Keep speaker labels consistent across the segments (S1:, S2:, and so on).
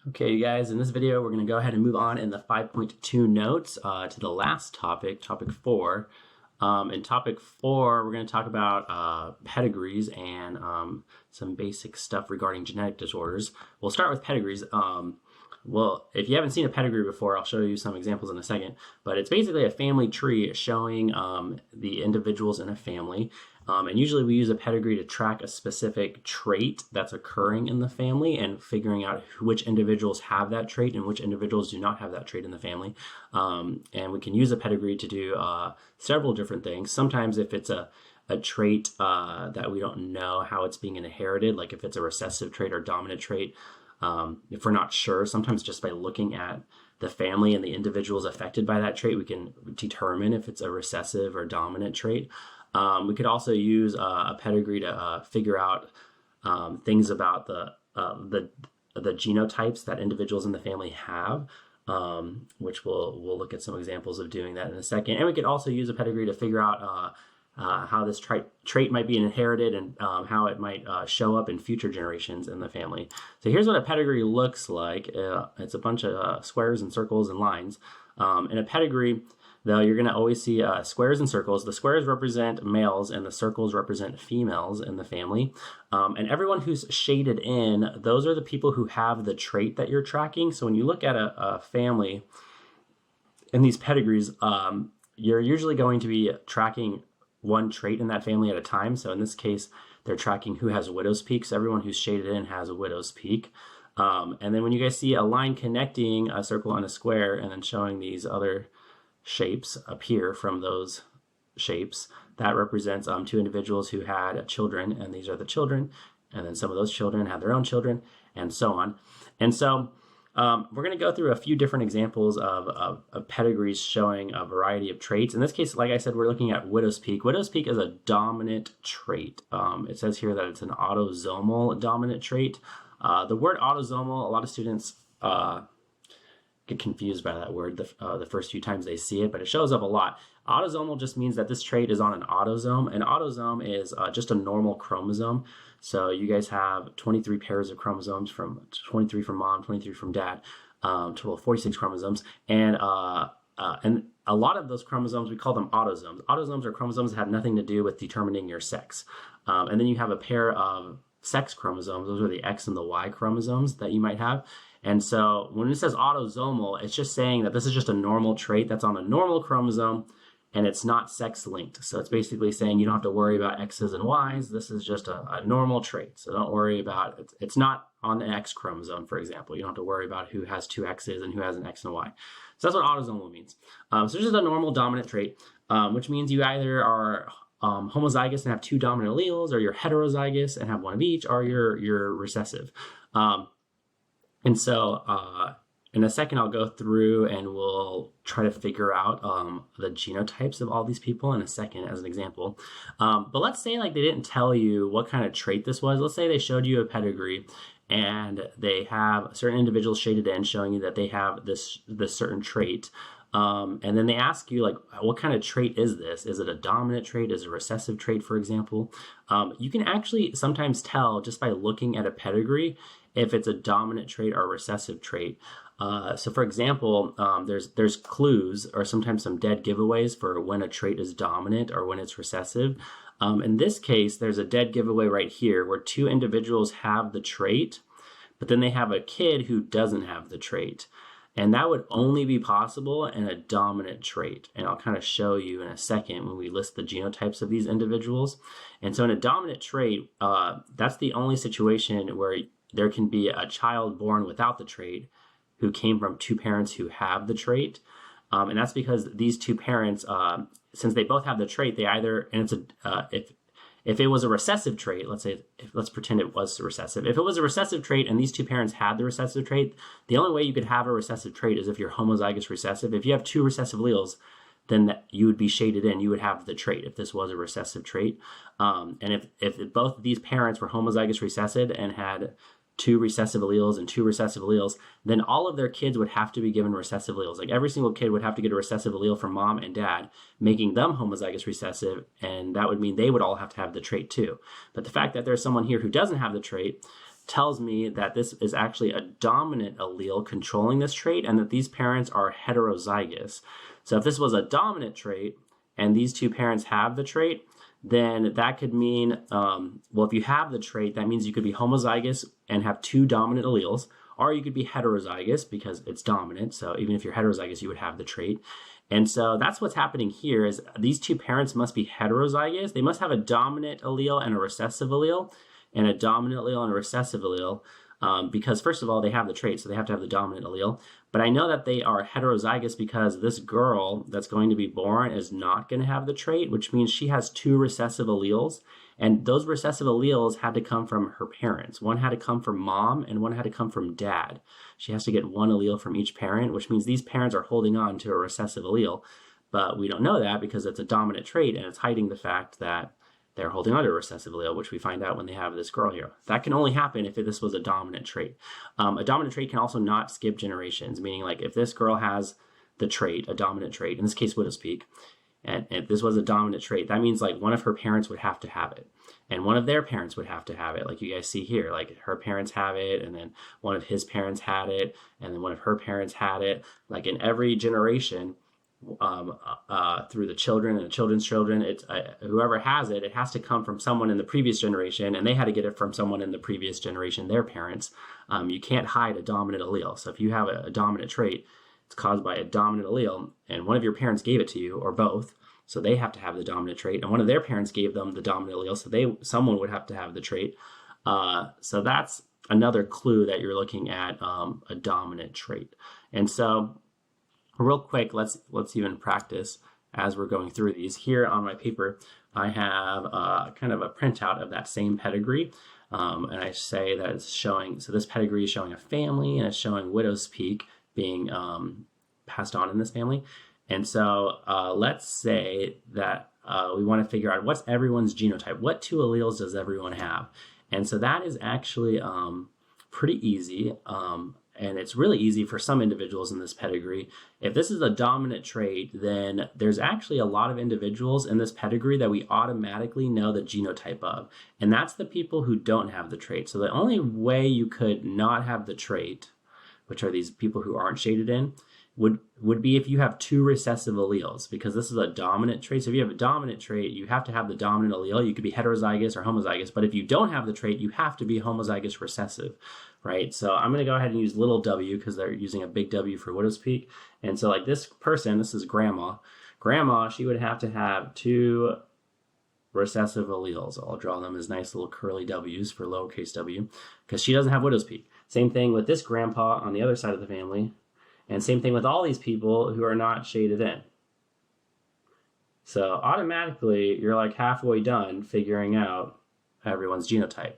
S1: Okay, you guys, in this video, we're going to go ahead and move on in the 5.2 notes to the last topic, topic 4. In topic 4, we're going to talk about pedigrees and some basic stuff regarding genetic disorders. We'll start with pedigrees. Well, if you haven't seen a pedigree before, I'll show you some examples in a second, but it's basically a family tree showing the individuals in a family. And usually we use a pedigree to track a specific trait that's occurring in the family and figuring out which individuals have that trait and which individuals do not have that trait in the family. And we can use a pedigree to do several different things. Sometimes if it's a trait that we don't know how it's being inherited, like if it's a recessive trait or dominant trait, if we're not sure, sometimes just by looking at the family and the individuals affected by that trait, we can determine if it's a recessive or dominant trait. We could also use a pedigree to figure out things about the genotypes that individuals in the family have, which we'll look at some examples of doing that in a second. And we could also use a pedigree to figure out how this trait might be inherited and how it might show up in future generations in the family. So here's what a pedigree looks like. It's a bunch of squares and circles and lines. In a pedigree, though, you're going to always see squares and circles. The squares represent males and the circles represent females in the family. And everyone who's shaded in, those are the people who have the trait that you're tracking. So when you look at a family in these pedigrees, you're usually going to be tracking one trait in that family at a time. So in this case, they're tracking who has a widow's peak. So everyone who's shaded in has a widow's peak. And then when you guys see a line connecting a circle and a square and then showing these other shapes appear from those shapes, that represents two individuals who had children, and these are the children, and then some of those children have their own children, and so on. And so we're going to go through a few different examples of pedigrees showing a variety of traits. In this case, like I said, we're looking at widow's peak. Widow's peak is a dominant trait. It says here that it's an autosomal dominant trait. The word autosomal, a lot of students get confused by that word the first few times they see it, but it shows up a lot. Autosomal just means that this trait is on an autosome. An autosome is just a normal chromosome. So you guys have 23 pairs of chromosomes, from 23 from mom, 23 from dad, total of 46 chromosomes. And a lot of those chromosomes, we call them autosomes. Autosomes are chromosomes that have nothing to do with determining your sex. And then you have a pair of sex chromosomes. Those are the X and the Y chromosomes that you might have. And so when it says autosomal, it's just saying that this is just a normal trait that's on a normal chromosome and it's not sex linked. So it's basically saying you don't have to worry about X's and Y's. This is just a normal trait. So don't worry about it. It's not on the X chromosome, for example. You don't have to worry about who has two X's and who has an X and a Y. So that's what autosomal means. So it's just a normal dominant trait, which means you either are homozygous and have two dominant alleles, or you're heterozygous and have one of each, or you're recessive. And so in a second, I'll go through and we'll try to figure out the genotypes of all these people in a second as an example. But let's say like they didn't tell you what kind of trait this was. Let's say they showed you a pedigree and they have certain individuals shaded in showing you that they have this certain trait. And then they ask you, like, what kind of trait is this? Is it a dominant trait? Is it a recessive trait, for example? You can actually sometimes tell just by looking at a pedigree if it's a dominant trait or a recessive trait. So for example, there's clues or sometimes some dead giveaways for when a trait is dominant or when it's recessive. In this case, there's a dead giveaway right here where two individuals have the trait, but then they have a kid who doesn't have the trait. And that would only be possible in a dominant trait. And I'll kind of show you in a second when we list the genotypes of these individuals. And so in a dominant trait, that's the only situation where there can be a child born without the trait who came from two parents who have the trait. And that's because these two parents, since they both have the trait, they either, and it's if it was a recessive trait, let's pretend it was recessive. If it was a recessive trait and these two parents had the recessive trait, the only way you could have a recessive trait is if you're homozygous recessive. If you have two recessive alleles, then you would be shaded in. You would have the trait if this was a recessive trait. And if both of these parents were homozygous recessive and had two recessive alleles and two recessive alleles, then all of their kids would have to be given recessive alleles. Like every single kid would have to get a recessive allele from mom and dad, making them homozygous recessive, and that would mean they would all have to have the trait too. But the fact that there's someone here who doesn't have the trait, tells me that this is actually a dominant allele controlling this trait and that these parents are heterozygous. So if this was a dominant trait and these two parents have the trait, then that could mean, well, if you have the trait, that means you could be homozygous and have two dominant alleles, or you could be heterozygous because it's dominant. So even if you're heterozygous, you would have the trait. And so that's what's happening here is these two parents must be heterozygous. They must have a dominant allele and a recessive allele, and a dominant allele and a recessive allele, because first of all, they have the trait, so they have to have the dominant allele. But I know that they are heterozygous because this girl that's going to be born is not going to have the trait, which means she has two recessive alleles. And those recessive alleles had to come from her parents. One had to come from mom and one had to come from dad. She has to get one allele from each parent, which means these parents are holding on to a recessive allele. But we don't know that because it's a dominant trait and it's hiding the fact that they're holding on to a recessive allele, which we find out when they have this girl here. That can only happen if this was a dominant trait. A dominant trait can also not skip generations, meaning like if this girl has the trait, a dominant trait, in this case widow's peak, and if this was a dominant trait, that means like one of her parents would have to have it. And one of their parents would have to have it, like you guys see here. Like her parents have it, and then one of his parents had it, and then one of her parents had it. Like in every generation, through the children and the children's children, it's whoever has it, it has to come from someone in the previous generation, and they had to get it from someone in the previous generation, their parents. You can't hide a dominant allele. So if you have a dominant trait, it's caused by a dominant allele, and one of your parents gave it to you, or both, so they have to have the dominant trait, and one of their parents gave them the dominant allele, so someone would have to have the trait. So that's another clue that you're looking at a dominant trait. And so real quick, let's even practice as we're going through these. Here on my paper, I have kind of a printout of that same pedigree, and I say that it's showing, so this pedigree is showing a family, and it's showing widow's peak being passed on in this family. And so let's say that we want to figure out what's everyone's genotype. What two alleles does everyone have? And so that is actually pretty easy. And it's really easy for some individuals in this pedigree. If this is a dominant trait, then there's actually a lot of individuals in this pedigree that we automatically know the genotype of. And that's the people who don't have the trait. So the only way you could not have the trait, which are these people who aren't shaded in, would be if you have two recessive alleles, because this is a dominant trait. So if you have a dominant trait, you have to have the dominant allele. You could be heterozygous or homozygous, but if you don't have the trait, you have to be homozygous recessive, right? So I'm going to go ahead and use little w because they're using a big W for widow's peak. And so like this person, this is grandma. Grandma, she would have to have two recessive alleles. I'll draw them as nice little curly W's for lowercase w because she doesn't have widow's peak. Same thing with this grandpa on the other side of the family. And same thing with all these people who are not shaded in. So automatically, you're like halfway done figuring out everyone's genotype.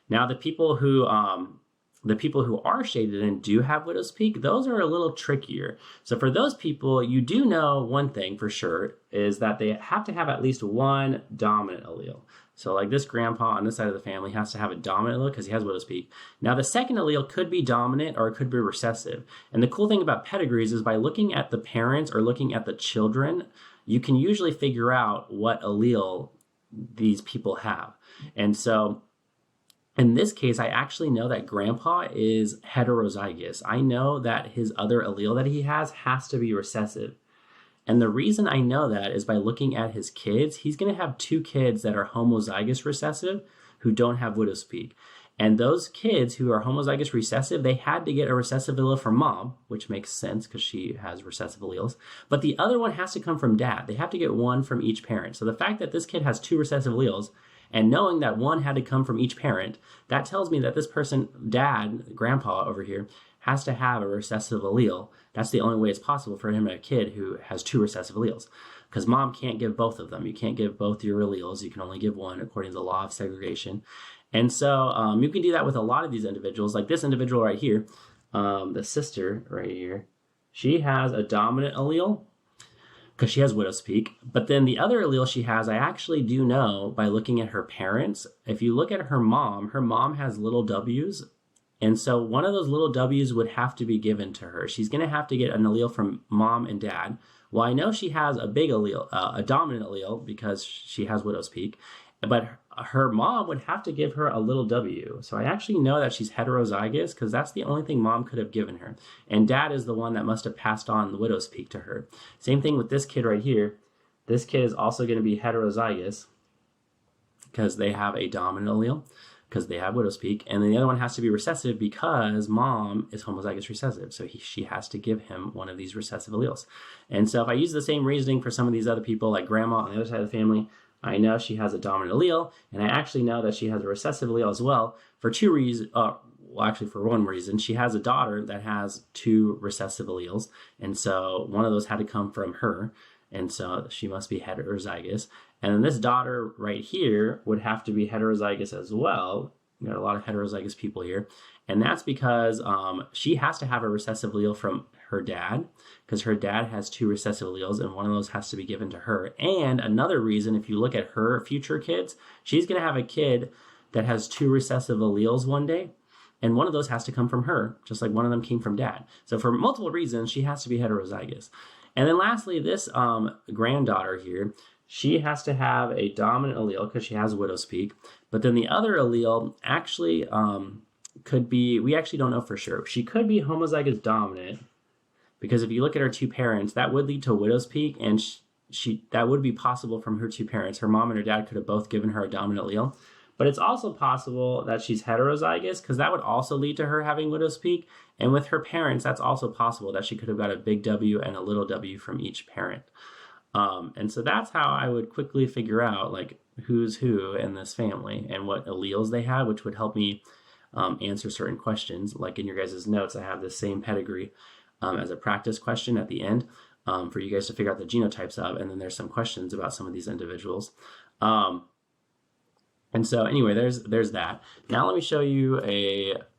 S1: Now, the people who are shaded in do have widow's peak. Those are a little trickier. So for those people, you do know one thing for sure is that they have to have at least one dominant allele. So like this grandpa on this side of the family has to have a dominant allele because he has widow's peak. Now the second allele could be dominant or it could be recessive. And the cool thing about pedigrees is by looking at the parents or looking at the children, you can usually figure out what allele these people have. And so in this case, I actually know that grandpa is heterozygous. I know that his other allele that he has to be recessive. And the reason I know that is by looking at his kids. He's going to have two kids that are homozygous recessive who don't have widow's peak. And those kids who are homozygous recessive, they had to get a recessive allele from mom, which makes sense because she has recessive alleles. But the other one has to come from dad. They have to get one from each parent. So the fact that this kid has two recessive alleles and knowing that one had to come from each parent, that tells me that this person, dad, grandpa over here, has to have a recessive allele. That's the only way it's possible for him to have a kid who has two recessive alleles. Because mom can't give both of them. You can't give both your alleles. You can only give one according to the law of segregation. And so you can do that with a lot of these individuals. Like this individual right here, the sister right here, she has a dominant allele because she has widow's peak. But then the other allele she has, I actually do know by looking at her parents. If you look at her mom has little W's. And so one of those little W's would have to be given to her. She's going to have to get an allele from mom and dad. Well, I know she has a big allele, a dominant allele because she has widow's peak. But her mom would have to give her a little W. So I actually know that she's heterozygous because that's the only thing mom could have given her. And dad is the one that must have passed on the widow's peak to her. Same thing with this kid right here. This kid is also going to be heterozygous because they have a dominant allele, because they have widow's peak. And then the other one has to be recessive because mom is homozygous recessive. So she has to give him one of these recessive alleles. And so if I use the same reasoning for some of these other people, like grandma on the other side of the family, I know she has a dominant allele, and I actually know that she has a recessive allele as well for two reasons. Well, actually for one reason. She has a daughter that has two recessive alleles, and so one of those had to come from her, and so she must be heterozygous. And then this daughter right here would have to be heterozygous as well. We got a lot of heterozygous people here, and that's because she has to have a recessive allele from her dad, because her dad has two recessive alleles, and one of those has to be given to her. And another reason, if you look at her future kids, she's going to have a kid that has two recessive alleles one day, and one of those has to come from her, just like one of them came from dad. So for multiple reasons, she has to be heterozygous. And then lastly, this granddaughter here, she has to have a dominant allele because she has widow's peak. But then the other allele actually could be, we actually don't know for sure. She could be homozygous dominant, because if you look at her two parents, that would lead to widow's peak, and that would be possible from her two parents. Her mom and her dad could have both given her a dominant allele. But it's also possible that she's heterozygous, because that would also lead to her having widow's peak. And with her parents, that's also possible that she could have got a big W and a little w from each parent. And so that's how I would quickly figure out like who's who in this family and what alleles they have, which would help me answer certain questions. Like in your guys' notes, I have the same pedigree as a practice question at the end for you guys to figure out the genotypes of, and then there's some questions about some of these individuals. And so anyway, there's that. Now let me show you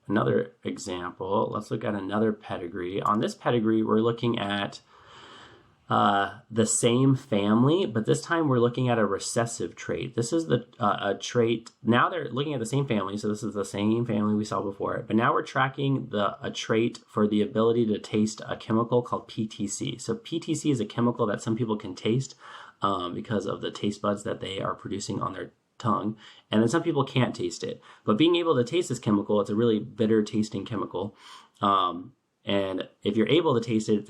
S1: another example. Let's look at another pedigree. On this pedigree, we're looking at the same family, but this time we're looking at a recessive trait. This is a trait. Now they're looking at the same family, so this is the same family we saw before, but now we're tracking a trait for the ability to taste a chemical called PTC. So PTC is a chemical that some people can taste because of the taste buds that they are producing on their tongue, and then some people can't taste it. But being able to taste this chemical, it's a really bitter tasting chemical. And if you're able to taste it,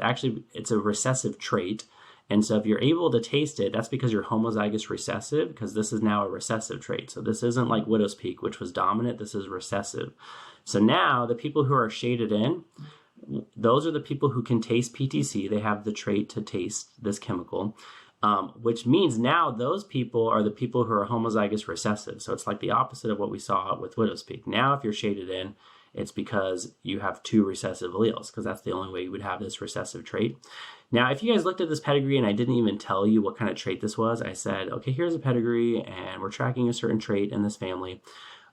S1: it's a recessive trait. And so if you're able to taste it, that's because you're homozygous recessive, because this is now a recessive trait. So this isn't like widow's peak, which was dominant. This is recessive. So now the people who are shaded in, those are the people who can taste PTC. They have the trait to taste this chemical, which means now those people are the people who are homozygous recessive. So it's like the opposite of what we saw with widow's peak. Now if you're shaded in, it's because you have two recessive alleles, because that's the only way you would have this recessive trait. Now, if you guys looked at this pedigree and I didn't even tell you what kind of trait this was, I said, okay, here's a pedigree and we're tracking a certain trait in this family.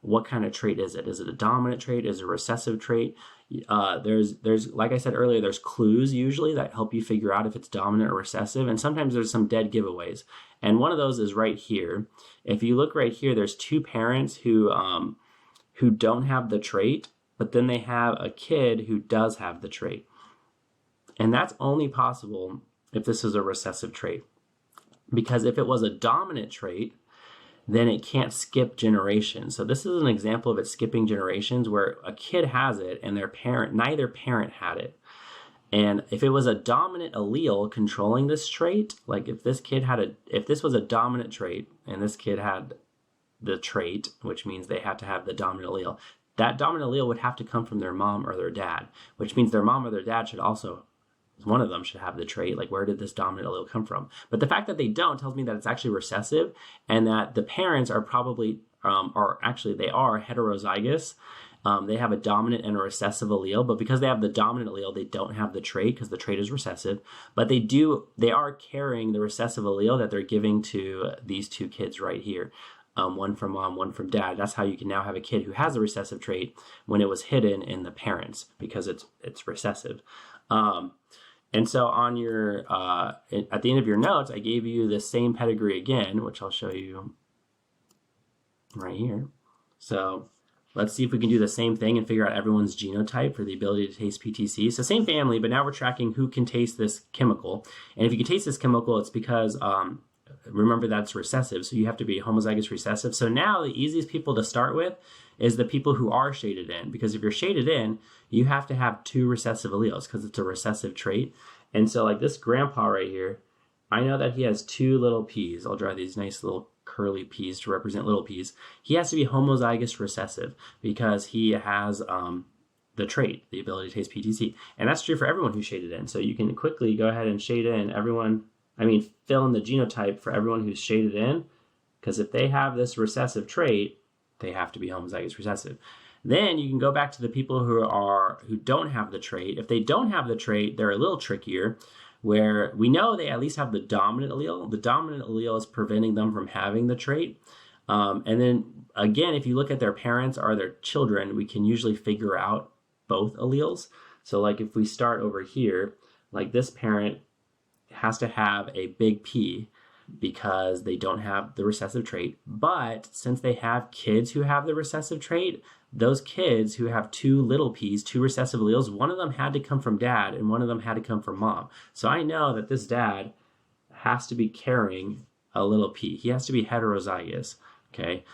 S1: What kind of trait is it? Is it a dominant trait? Is it a recessive trait? There's like I said earlier, there's clues usually that help you figure out if it's dominant or recessive, and sometimes there's some dead giveaways. And one of those is right here. If you look right here, there's two parents who don't have the trait, but then they have a kid who does have the trait. And that's only possible if this is a recessive trait. Because if it was a dominant trait, then it can't skip generations. So this is an example of it skipping generations where a kid has it and neither parent had it. And if it was a dominant allele controlling this trait, like if this was a dominant trait and this kid had the trait, which means they had to have the dominant allele, that dominant allele would have to come from their mom or their dad, which means their mom or their dad one of them should have the trait. Like, where did this dominant allele come from? But the fact that they don't tells me that it's actually recessive, and that the parents are probably, they are heterozygous. They have a dominant and a recessive allele, but because they have the dominant allele, they don't have the trait because the trait is recessive. But they are carrying the recessive allele that they're giving to these two kids right here. One from mom, one from dad. That's how you can now have a kid who has a recessive trait when it was hidden in the parents because it's recessive. And so on your at the end of your notes, I gave you the same pedigree again, which I'll show you right here. So let's see if we can do the same thing and figure out everyone's genotype for the ability to taste PTC. So same family, but now we're tracking who can taste this chemical. And if you can taste this chemical, it's because remember that's recessive, so you have to be homozygous recessive. So now the easiest people to start with is the people who are shaded in, because if you're shaded in, you have to have 2 recessive alleles because it's a recessive trait. And so like this grandpa right here, I know that he has 2 little p's. I'll draw these nice little curly p's to represent little p's. He has to be homozygous recessive because he has the trait, the ability to taste PTC. And that's true for everyone who's shaded in. So you can quickly go ahead and shade in fill in the genotype for everyone who's shaded in, because if they have this recessive trait, they have to be homozygous recessive. Then you can go back to the people who don't have the trait. If they don't have the trait, they're a little trickier, where we know they at least have the dominant allele. The dominant allele is preventing them from having the trait. And then again, if you look at their parents or their children, we can usually figure out both alleles. So like if we start over here, like this parent has to have a big P because they don't have the recessive trait. But since they have kids who have the recessive trait, those kids who have 2 little p's, 2 recessive alleles, one of them had to come from dad and one of them had to come from mom. So I know that this dad has to be carrying a little p. He has to be heterozygous, okay?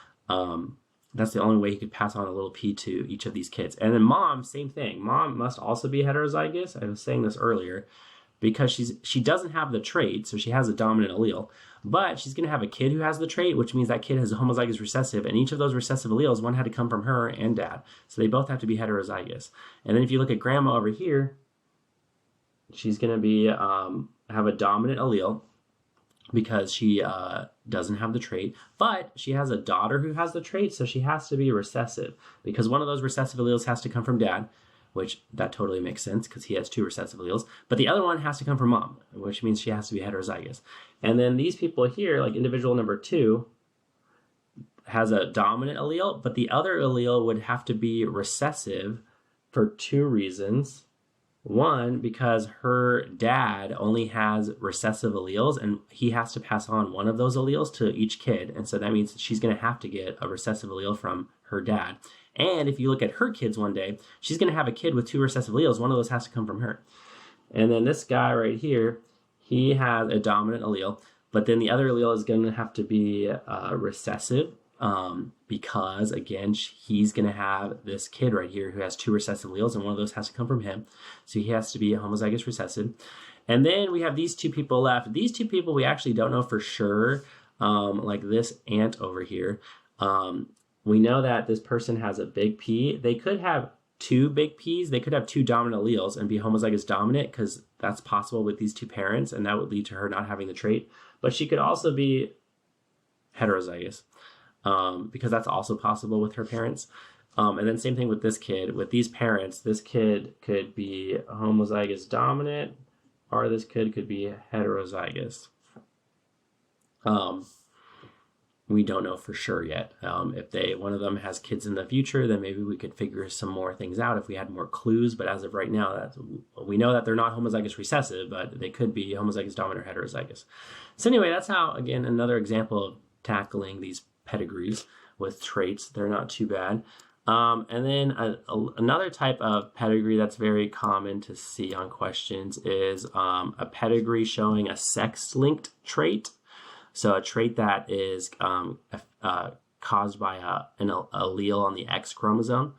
S1: That's the only way he could pass on a little p to each of these kids. And then mom, same thing. Mom must also be heterozygous. I was saying this earlier, because she doesn't have the trait, so she has a dominant allele, but she's going to have a kid who has the trait, which means that kid has a homozygous recessive, and each of those recessive alleles, one had to come from her and dad. So they both have to be heterozygous. And then if you look at grandma over here, she's going to be have a dominant allele because she doesn't have the trait, but she has a daughter who has the trait, so she has to be recessive because one of those recessive alleles has to come from dad, which that totally makes sense because he has 2 recessive alleles, but the other one has to come from mom, which means she has to be heterozygous. And then these people here, like individual number 2, has a dominant allele, but the other allele would have to be recessive for 2 reasons. One, because her dad only has recessive alleles and he has to pass on one of those alleles to each kid. And so that means that she's going to have to get a recessive allele from her dad. And if you look at her kids one day, she's going to have a kid with 2 recessive alleles. One of those has to come from her. And then this guy right here, he has a dominant allele, but then the other allele is going to have to be recessive because, again, he's going to have this kid right here who has 2 recessive alleles, and one of those has to come from him. So he has to be homozygous recessive. And then we have these 2 people left. These 2 people we actually don't know for sure, like this aunt over here. We know that this person has a big P. They could have 2 big P's. They could have 2 dominant alleles and be homozygous dominant because that's possible with these 2 parents, and that would lead to her not having the trait. But she could also be heterozygous because that's also possible with her parents. And then same thing with this kid. With these parents, this kid could be homozygous dominant or this kid could be heterozygous. We don't know for sure yet. If one of them has kids in the future, then maybe we could figure some more things out if we had more clues. But as of right now, we know that they're not homozygous recessive, but they could be homozygous dominant or heterozygous. So anyway, that's how, again, another example of tackling these pedigrees with traits. They're not too bad. And then another type of pedigree that's very common to see on questions is a pedigree showing a sex-linked trait. So a trait that is caused by an allele on the X chromosome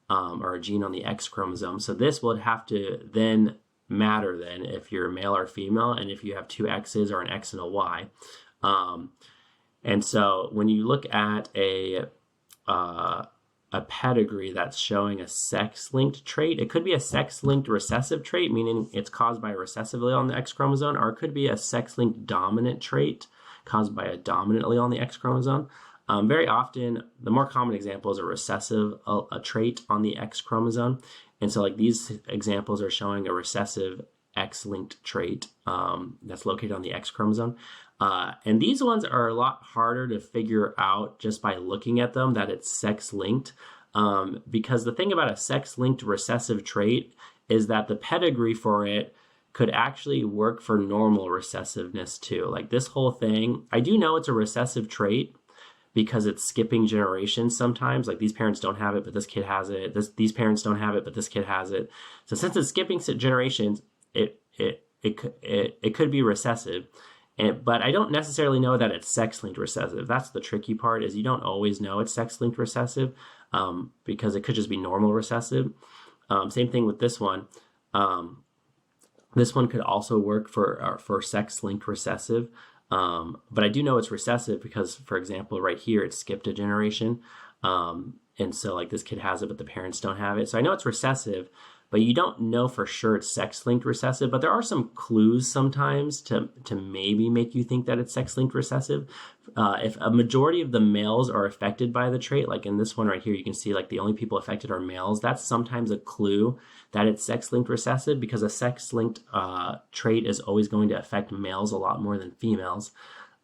S1: or a gene on the X chromosome. So this would have to then matter then if you're male or female and if you have 2 X's or an X and a Y. And so when you look at a pedigree that's showing a sex-linked trait, it could be a sex-linked recessive trait, meaning it's caused by a recessive allele on the X chromosome, or it could be a sex-linked dominant trait caused by a dominant allele on the X chromosome. Very often, the more common example is a recessive trait on the X chromosome. And so like these examples are showing a recessive X-linked trait that's located on the X chromosome. And these ones are a lot harder to figure out just by looking at them that it's sex-linked. Because the thing about a sex-linked recessive trait is that the pedigree for it could actually work for normal recessiveness too. Like this whole thing, I do know it's a recessive trait because it's skipping generations sometimes. Like these parents don't have it, but this kid has it. These parents don't have it, but this kid has it. So since it's skipping generations, it could be recessive. But I don't necessarily know that it's sex-linked recessive. That's the tricky part, is you don't always know it's sex-linked recessive because it could just be normal recessive. Same thing with this one. This one could also work for sex-linked recessive. But I do know it's recessive because, for example, right here, it skipped a generation. And so like this kid has it, but the parents don't have it. So I know it's recessive, but you don't know for sure it's sex-linked recessive. But there are some clues sometimes to maybe make you think that it's sex-linked recessive. If a majority of the males are affected by the trait, like in this one right here, you can see like the only people affected are males. That's sometimes a clue that it's sex-linked recessive, because a sex-linked trait is always going to affect males a lot more than females.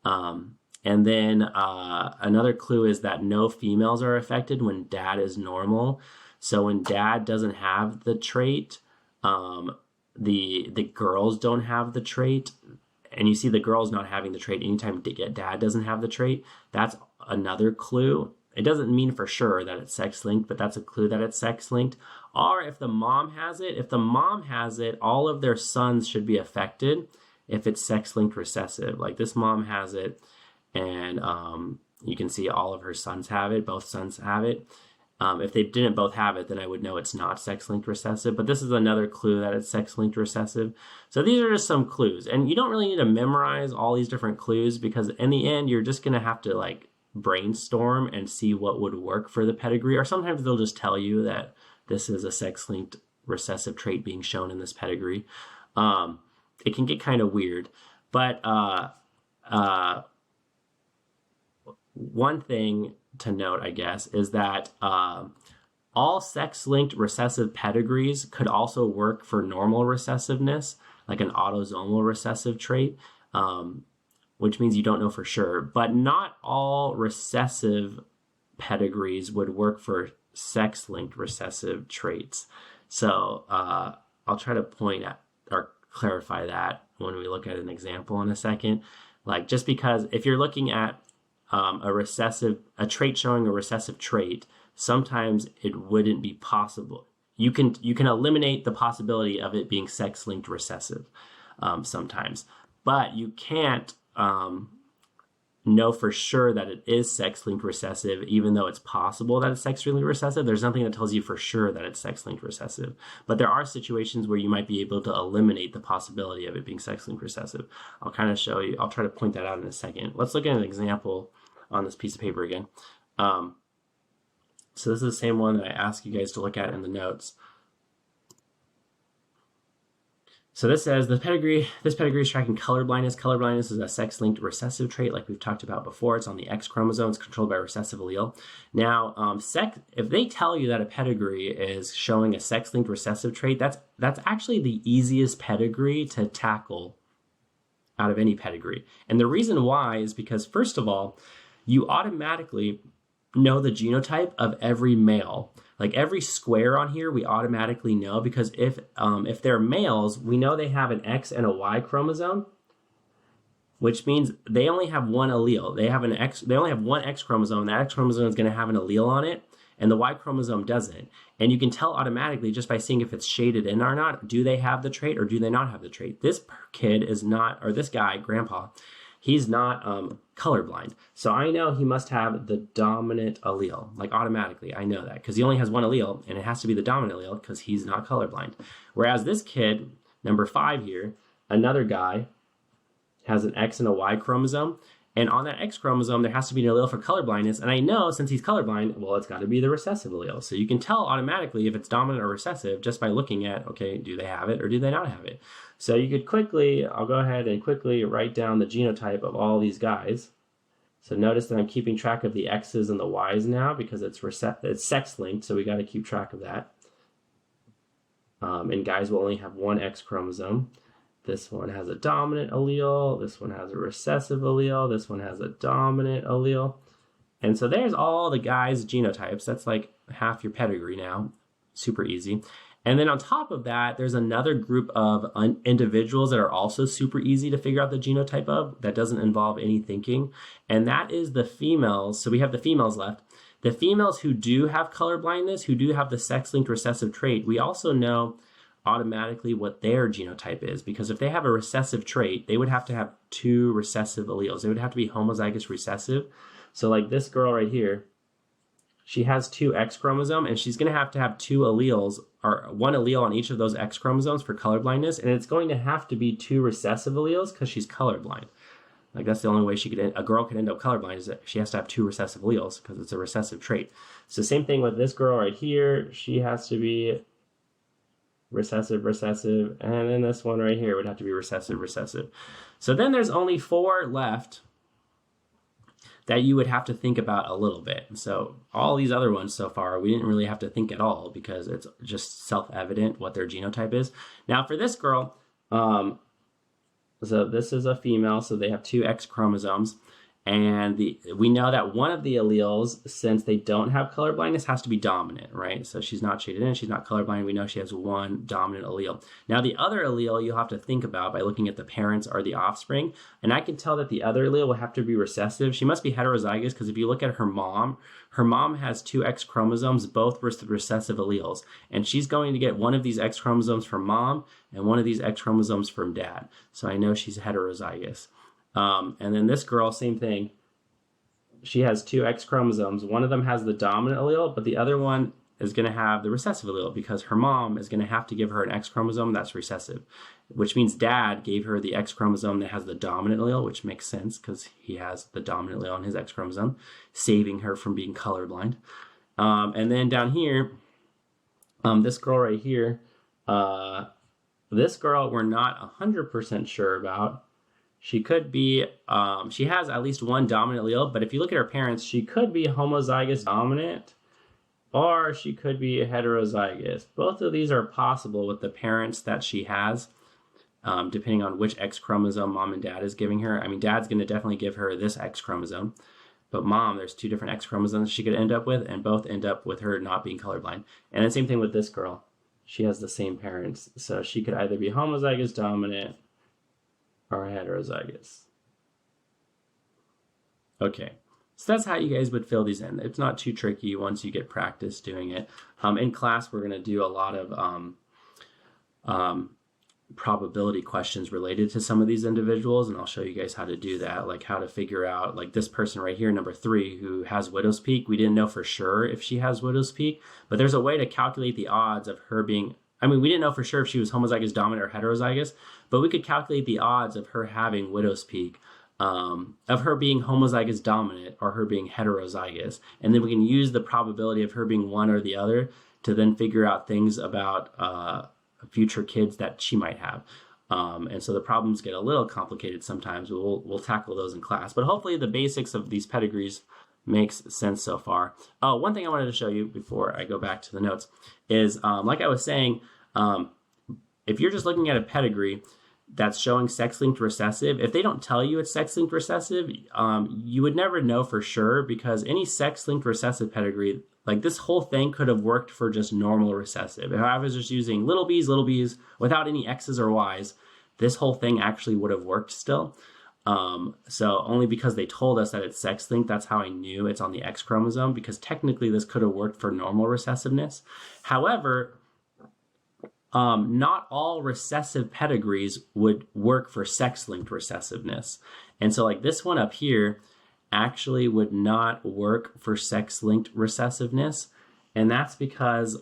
S1: And then another clue is that no females are affected when dad is normal. So when dad doesn't have the trait, the girls don't have the trait. And you see the girls not having the trait anytime dad doesn't have the trait. That's another clue. It doesn't mean for sure that it's sex-linked, but that's a clue that it's sex-linked. Or if the mom has it, all of their sons should be affected if it's sex-linked recessive. Like this mom has it, and you can see all of her sons have it. Both sons have it. If they didn't both have it, then I would know it's not sex-linked recessive. But this is another clue that it's sex-linked recessive. So these are just some clues. And you don't really need to memorize all these different clues, because in the end, you're just going to have to like brainstorm and see what would work for the pedigree. Or sometimes they'll just tell you that this is a sex-linked recessive trait being shown in this pedigree. It can get kind of weird. But one thing to note, I guess, is that all sex-linked recessive pedigrees could also work for normal recessiveness, like an autosomal recessive trait, which means you don't know for sure. But not all recessive pedigrees would work for sex-linked recessive traits. So I'll try to point at or clarify that when we look at an example in a second. Like, just because if you're looking at a trait showing a recessive trait, sometimes it wouldn't be possible. You can eliminate the possibility of it being sex-linked recessive sometimes, but you can't know for sure that it is sex-linked recessive, even though it's possible that it's sex-linked recessive. There's nothing that tells you for sure that it's sex-linked recessive, but there are situations where you might be able to eliminate the possibility of it being sex-linked recessive. I'll kind of show you. I'll try to point that out in a second. Let's look at an example on this piece of paper again. So this is the same one that I asked you guys to look at in the notes. So this says this pedigree is tracking color blindness. Color blindness is a sex-linked recessive trait, like we've talked about before. It's on the X chromosome. It's controlled by a recessive allele. Now, if they tell you that a pedigree is showing a sex-linked recessive trait, that's actually the easiest pedigree to tackle out of any pedigree. And the reason why is because, first of all, you automatically know the genotype of every male. Like every square on here, we automatically know, because if they're males, we know they have an X and a Y chromosome, which means they only have one allele. They only have one X chromosome. That X chromosome is going to have an allele on it, and the Y chromosome doesn't. And you can tell automatically just by seeing if it's shaded in or not. Do they have the trait or do they not have the trait? This kid is not, or this guy, grandpa, he's not colorblind. So I know he must have the dominant allele, like automatically. I know that because he only has one allele, and it has to be the dominant allele because he's not colorblind. Whereas this kid, number 5 here, another guy, has an X and a Y chromosome. And on that X chromosome, there has to be an allele for colorblindness. And I know since he's colorblind, well, it's got to be the recessive allele. So you can tell automatically if it's dominant or recessive just by looking at, okay, do they have it or do they not have it? So you could quickly, I'll go ahead and quickly write down the genotype of all these guys. So notice that I'm keeping track of the X's and the Y's now because it's sex-linked, so we got to keep track of that. And guys will only have one X chromosome. This one has a dominant allele, this one has a recessive allele, this one has a dominant allele. And so there's all the guys' genotypes. That's like half your pedigree now. Super easy. And then on top of that, there's another group of individuals that are also super easy to figure out the genotype of that doesn't involve any thinking. And that is the females. So we have the females left. The females who do have color blindness, who do have the sex-linked recessive trait, we also know automatically what their genotype is, because if they have a recessive trait, they would have to have 2 recessive alleles. They would have to be homozygous recessive. So like this girl right here, she has 2 X chromosomes, and she's going to have 2 alleles, or 1 allele on each of those X chromosomes for colorblindness, and it's going to have to be 2 recessive alleles because she's colorblind. Like that's the only way a girl could end up colorblind, is that she has to have 2 recessive alleles because it's a recessive trait. So same thing with this girl right here. She has to be recessive, recessive, and then this one right here would have to be recessive, recessive. So then there's only 4 left that you would have to think about a little bit. So all these other ones so far, we didn't really have to think at all because it's just self-evident what their genotype is. Now for this girl, so this is a female, so they have 2 X chromosomes. And we know that one of the alleles, since they don't have color blindness, has to be dominant, right? So she's not shaded in, she's not colorblind. We know she has 1 dominant allele. Now the other allele you'll have to think about by looking at the parents or the offspring. And I can tell that the other allele will have to be recessive. She must be heterozygous because if you look at her mom has 2 X chromosomes, both with recessive alleles. And she's going to get one of these X chromosomes from mom and one of these X chromosomes from dad. So I know she's heterozygous. And then this girl, same thing. She has 2 X chromosomes. One of them has the dominant allele, but the other one is going to have the recessive allele because her mom is going to have to give her an X chromosome that's recessive, which means dad gave her the X chromosome that has the dominant allele, which makes sense because he has the dominant allele on his X chromosome, saving her from being colorblind. And then down here, this girl right here, this girl we're not 100% sure about. She could be, she has at least 1 dominant allele, but if you look at her parents, she could be homozygous dominant, or she could be heterozygous. Both of these are possible with the parents that she has, depending on which X chromosome mom and dad is giving her. I mean, dad's going to definitely give her this X chromosome, but mom, there's 2 different X chromosomes she could end up with, and both end up with her not being colorblind. And the same thing with this girl. She has the same parents, so she could either be homozygous dominant or heterozygous. Okay, so that's how you guys would fill these in. It's not too tricky once you get practice doing it. In class, we're going to do a lot of probability questions related to some of these individuals, and I'll show you guys how to do that, like how to figure out, like this person right here, number 3, who has widow's peak. We didn't know for sure if she has widow's peak, but there's a way to calculate the odds of her being, I mean, we didn't know for sure if she was homozygous dominant or heterozygous, but we could calculate the odds of her having widow's peak, of her being homozygous dominant or her being heterozygous. And then we can use the probability of her being one or the other to then figure out things about future kids that she might have. And so the problems get a little complicated sometimes. We'll tackle those in class, but hopefully the basics of these pedigrees makes sense so far. Oh, one thing I wanted to show you before I go back to the notes is, like I was saying, if you're just looking at a pedigree that's showing sex-linked recessive, if they don't tell you it's sex-linked recessive, you would never know for sure, because any sex-linked recessive pedigree, like this whole thing could have worked for just normal recessive. If I was just using little b's without any X's or Y's, this whole thing actually would have worked still. So only because they told us that it's sex-linked, that's how I knew it's on the X chromosome, because technically this could have worked for normal recessiveness. However, not all recessive pedigrees would work for sex-linked recessiveness. And so like this one up here actually would not work for sex-linked recessiveness. And that's because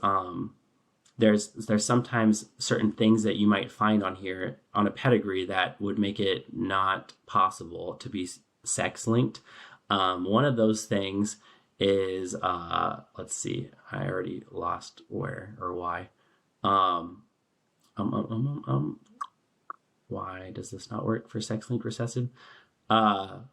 S1: there's sometimes certain things that you might find on here on a pedigree that would make it not possible to be sex-linked. One of those things is, let's see, I already lost where or why. Why does this not work for sex-linked recessive? Oh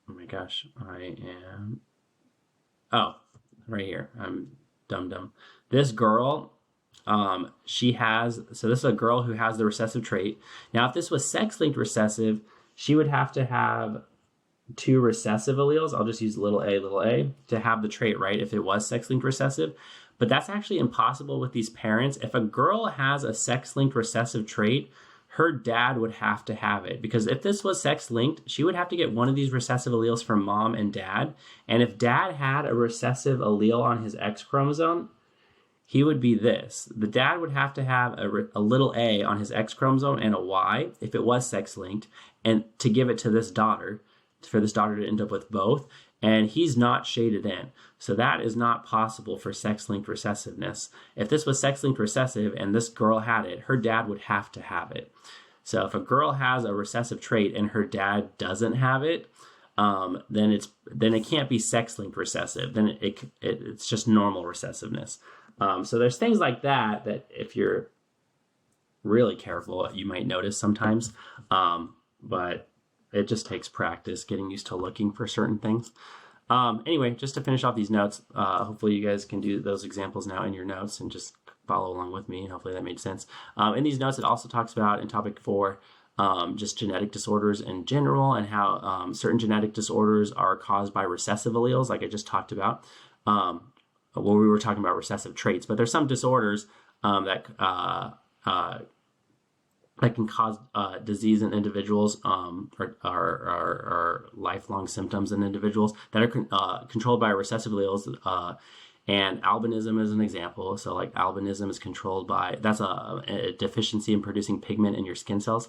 S1: my gosh, I am, right here, I'm dumb. This girl, she has, so this is a girl who has the recessive trait. Now, if this was sex-linked recessive, she would have to have 2 recessive alleles, I'll just use little a, to have the trait, right, if it was sex-linked recessive. But that's actually impossible with these parents. If a girl has a sex-linked recessive trait, her dad would have to have it, because if this was sex linked, she would have to get one of these recessive alleles from mom and dad. And if dad had a recessive allele on his X chromosome, he would be this. The dad would have to have a little A on his X chromosome and a Y if it was sex linked, and to give it to this daughter, for this daughter to end up with both. And he's not shaded in. So that is not possible for sex-linked recessiveness. If this was sex-linked recessive and this girl had it, her dad would have to have it. So if a girl has a recessive trait and her dad doesn't have it, then it can't be sex-linked recessive. Then it's just normal recessiveness. So there's things like that if you're really careful, you might notice sometimes. But it just takes practice, getting used to looking for certain things. Anyway, just to finish off these notes, hopefully you guys can do those examples now in your notes and just follow along with me. Hopefully that made sense. In these notes, it also talks about, in topic 4, just genetic disorders in general, and how certain genetic disorders are caused by recessive alleles, like I just talked about. Well, we were talking about recessive traits, but there's some disorders that can cause disease in individuals, or lifelong symptoms in individuals that are controlled by recessive alleles. And albinism is an example. So like albinism is controlled by, that's a deficiency in producing pigment in your skin cells.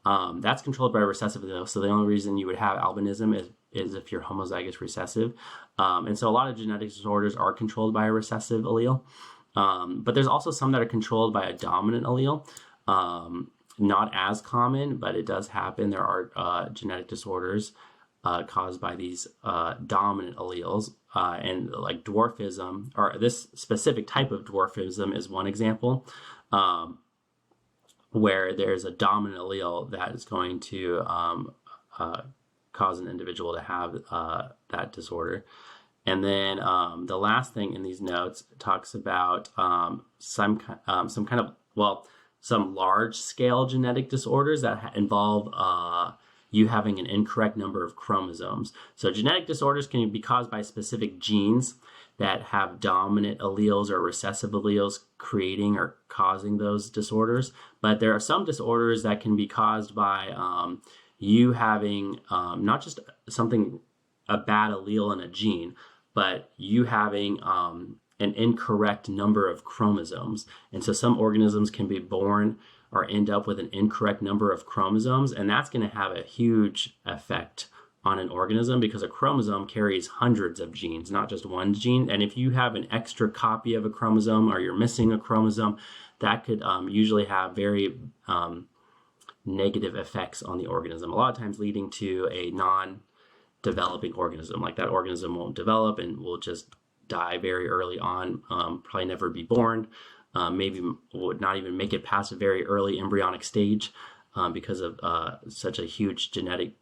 S1: That's controlled by recessive alleles. So the only reason you would have albinism is if you're homozygous recessive. And so a lot of genetic disorders are controlled by a recessive allele. But there's also some that are controlled by a dominant allele. Not as common, but it does happen. There are genetic disorders caused by these dominant alleles, and like dwarfism, or this specific type of dwarfism is one example, where there's a dominant allele that is going to cause an individual to have that disorder. And then the last thing in these notes talks about some large-scale genetic disorders that involve you having an incorrect number of chromosomes. So genetic disorders can be caused by specific genes that have dominant alleles or recessive alleles creating or causing those disorders. But there are some disorders that can be caused by you having not just a bad allele in a gene, but you having an incorrect number of chromosomes. And so some organisms can be born or end up with an incorrect number of chromosomes, and that's going to have a huge effect on an organism, because a chromosome carries hundreds of genes, not just one gene. And if you have an extra copy of a chromosome, or you're missing a chromosome, that could usually have very negative effects on the organism, a lot of times leading to a non-developing organism. Like that organism won't develop and will just die very early on, probably never be born, maybe would not even make it past a very early embryonic stage because of such a huge genetic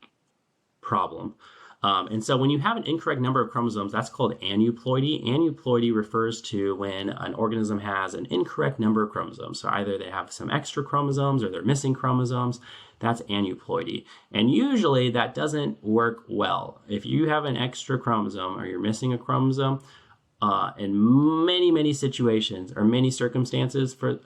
S1: problem. And so when you have an incorrect number of chromosomes, that's called aneuploidy. Aneuploidy refers to when an organism has an incorrect number of chromosomes. So either they have some extra chromosomes or they're missing chromosomes. That's aneuploidy. And usually that doesn't work well. If you have an extra chromosome or you're missing a chromosome, in many situations or many circumstances for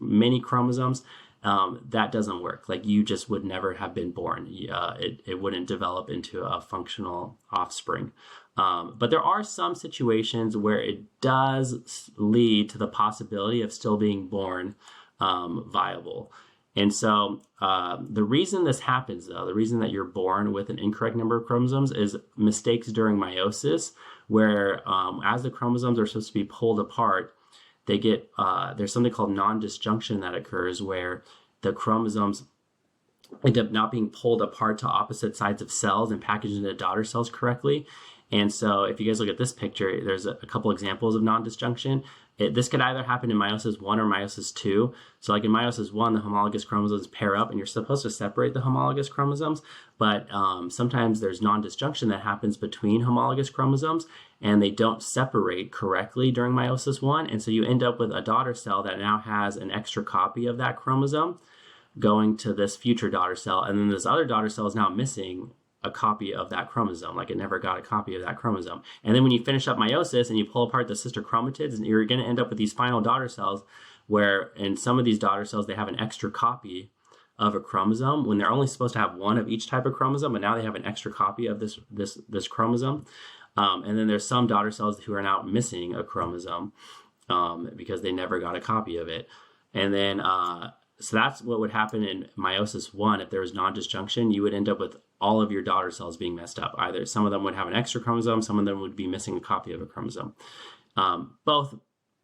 S1: many chromosomes, that doesn't work. Like you just would never have been born. It wouldn't develop into a functional offspring. But there are some situations where it does lead to the possibility of still being born viable. And so the reason this happens, though, the reason that you're born with an incorrect number of chromosomes is mistakes during meiosis, where as the chromosomes are supposed to be pulled apart, they get, there's something called non-disjunction that occurs, where the chromosomes end up not being pulled apart to opposite sides of cells and packaged into daughter cells correctly. And so if you guys look at this picture, there's a couple examples of non-disjunction. This could either happen in meiosis 1 or meiosis 2. So like in meiosis 1, the homologous chromosomes pair up and you're supposed to separate the homologous chromosomes. But sometimes there's non-disjunction that happens between homologous chromosomes and they don't separate correctly during meiosis 1. And so you end up with a daughter cell that now has an extra copy of that chromosome going to this future daughter cell. And then this other daughter cell is now missing a copy of that chromosome, like it never got a copy of that chromosome. And then when you finish up meiosis and you pull apart the sister chromatids, you're going to end up with these final daughter cells where in some of these daughter cells, they have an extra copy of a chromosome when they're only supposed to have one of each type of chromosome, but now they have an extra copy of this chromosome. And then there's some daughter cells who are now missing a chromosome because they never got a copy of it. And then, so that's what would happen in meiosis 1. If there was non-disjunction, you would end up with all of your daughter cells being messed up. Either some of them would have an extra chromosome, some of them would be missing a copy of a chromosome. Both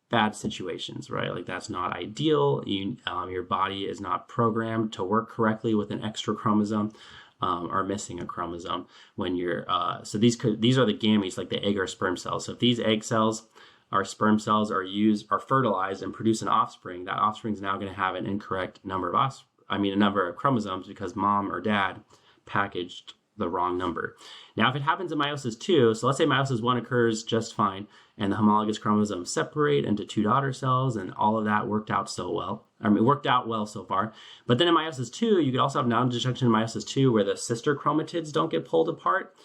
S1: bad situations, right? Like that's not ideal. Your body is not programmed to work correctly with an extra chromosome or missing a chromosome when you're, so these are the gametes, like the egg or sperm cells. So if these egg cells or sperm cells are fertilized and produce an offspring, that offspring is now going to have an incorrect number of a number of chromosomes because mom or dad packaged the wrong number. Now, if it happens in meiosis 2, so let's say meiosis 1 occurs just fine, and the homologous chromosomes separate into 2 daughter cells, and all of that worked out well so far. But then in meiosis 2, you could also have non-disjunction in meiosis 2 where the sister chromatids don't get pulled apart.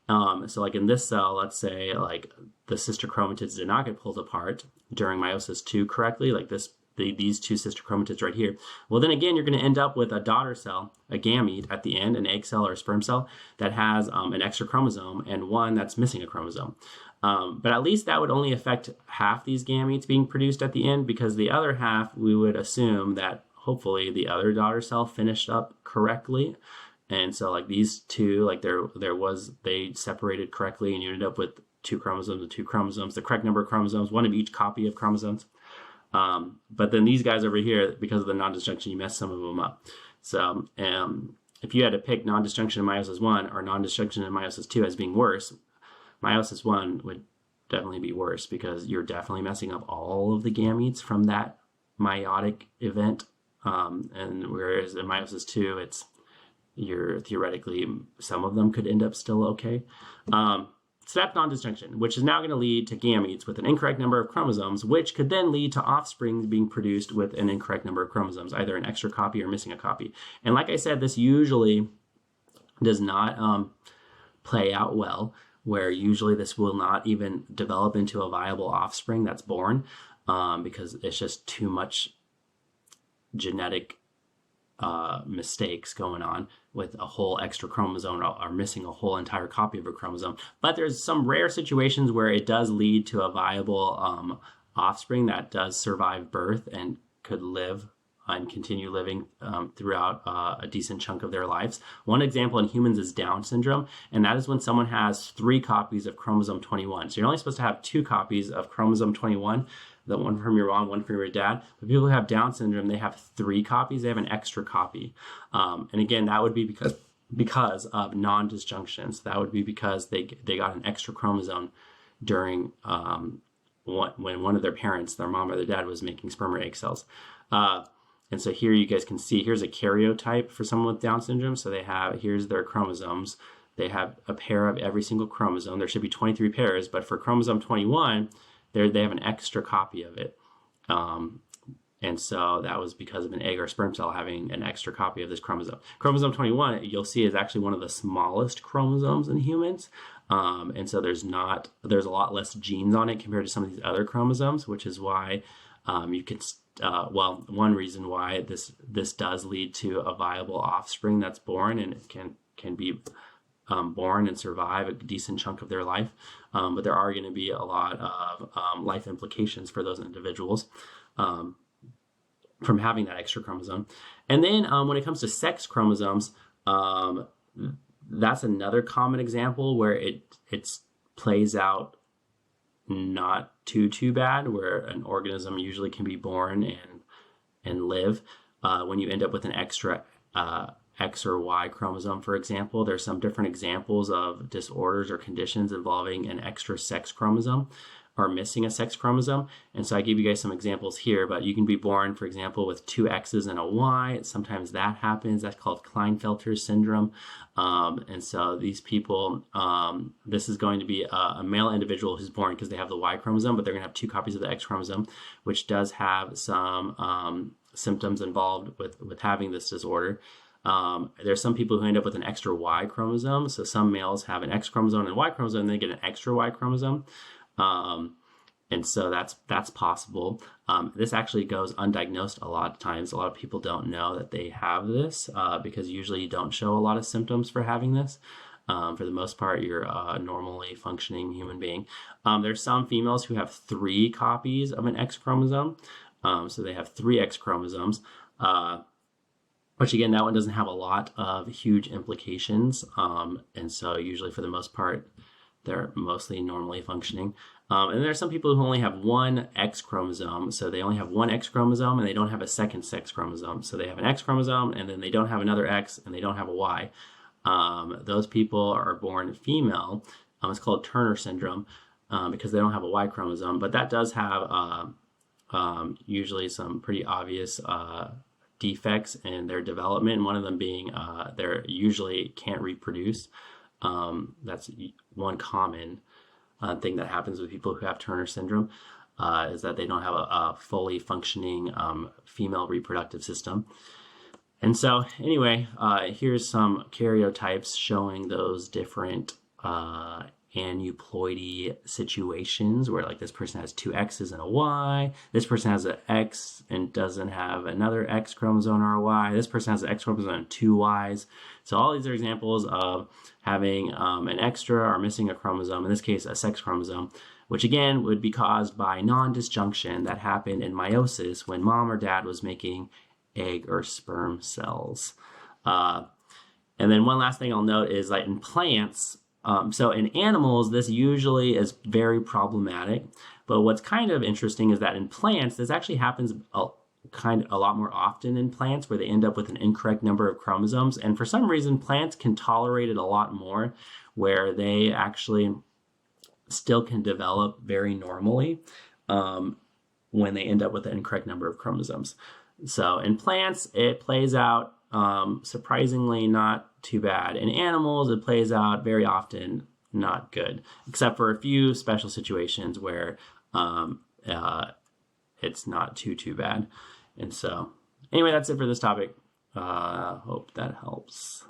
S1: So like in this cell, let's say like the sister chromatids did not get pulled apart during meiosis 2 correctly, like these 2 sister chromatids right here. Well, then again, you're going to end up with a daughter cell, a gamete at the end, an egg cell or a sperm cell that has an extra chromosome and one that's missing a chromosome. But at least that would only affect half these gametes being produced at the end, because the other half, we would assume that hopefully the other daughter cell finished up correctly. And so like these 2, like they separated correctly and you ended up with 2 chromosomes and 2 chromosomes, the correct number of chromosomes, one of each copy of chromosomes. But then these guys over here, because of the non-disjunction, you mess some of them up. So if you had to pick non-disjunction in meiosis 1 or non-disjunction in meiosis 2 as being worse, meiosis 1 would definitely be worse because you're definitely messing up all of the gametes from that meiotic event. And whereas in meiosis 2, you're theoretically, some of them could end up still okay. So that's non-disjunction, which is now going to lead to gametes with an incorrect number of chromosomes, which could then lead to offspring being produced with an incorrect number of chromosomes, either an extra copy or missing a copy. And like I said, this usually does not play out well, where usually this will not even develop into a viable offspring that's born because it's just too much genetic mistakes going on with a whole extra chromosome or missing a whole entire copy of a chromosome. But there's some rare situations where it does lead to a viable offspring that does survive birth and could live and continue living throughout a decent chunk of their lives. One example in humans is Down syndrome, and that is when someone has 3 copies of chromosome 21. So you're only supposed to have 2 copies of chromosome 21, the one from your mom, one from your dad. But people who have Down syndrome, they have 3 copies. They have an extra copy. And again, that would be because of non-disjunction. So that would be because they got an extra chromosome during when one of their parents, their mom or their dad, was making sperm or egg cells. And so here you guys can see, here's a karyotype for someone with Down syndrome. So here's their chromosomes. They have a pair of every single chromosome. There should be 23 pairs, but for chromosome 21, they have an extra copy of it. And so that was because of an egg or sperm cell having an extra copy of this chromosome. Chromosome 21, you'll see, is actually one of the smallest chromosomes in humans. And so there's a lot less genes on it compared to some of these other chromosomes, which is why you can, one reason why this does lead to a viable offspring that's born and it can be born and survive a decent chunk of their life. But there are going to be a lot of life implications for those individuals from having that extra chromosome. And then when it comes to sex chromosomes, that's another common example where it plays out not too bad, where an organism usually can be born and live. When you end up with an extra X or Y chromosome, for example, there's some different examples of disorders or conditions involving an extra sex chromosome or missing a sex chromosome. And so I gave you guys some examples here, but you can be born, for example, with 2 X's and a Y. Sometimes that happens. That's called Klinefelter syndrome. And so these people, this is going to be a male individual who's born because they have the Y chromosome, but they're going to have 2 copies of the X chromosome, which does have some symptoms involved with having this disorder. There's some people who end up with an extra Y chromosome. So some males have an X chromosome and a Y chromosome, and they get an extra Y chromosome. And so that's possible. This actually goes undiagnosed a lot of times. A lot of people don't know that they have this because usually you don't show a lot of symptoms for having this. For the most part, you're a normally functioning human being. There's some females who have 3 copies of an X chromosome. So they have 3 X chromosomes, which again, that one doesn't have a lot of huge implications. And so usually for the most part, they're mostly normally functioning. And there are some people who only have 1 X chromosome. So they only have 1 X chromosome and they don't have a second sex chromosome. So they have an X chromosome and then they don't have another X and they don't have a Y. Those people are born female. It's called Turner syndrome because they don't have a Y chromosome. But that does have usually some pretty obvious defects in their development. One of them being they usually can't reproduce. That's one common thing that happens with people who have Turner syndrome is that they don't have a fully functioning female reproductive system. And so anyway, here's some karyotypes showing those different aneuploidy situations where like this person has 2 X's and a Y, this person has an X and doesn't have another X chromosome or a Y, this person has an X chromosome and 2 Ys. So all these are examples of having an extra or missing a chromosome, in this case a sex chromosome, which again would be caused by non-disjunction that happened in meiosis when mom or dad was making egg or sperm cells. And then one last thing I'll note is like in plants, so in animals, this usually is very problematic. But what's kind of interesting is that in plants, this actually happens a lot more often in plants where they end up with an incorrect number of chromosomes. And for some reason, plants can tolerate it a lot more where they actually still can develop very normally when they end up with an incorrect number of chromosomes. So in plants, it plays out surprisingly not too bad. In animals, it plays out very often not good, except for a few special situations where it's not too bad. And so anyway, that's it for this topic. Hope that helps.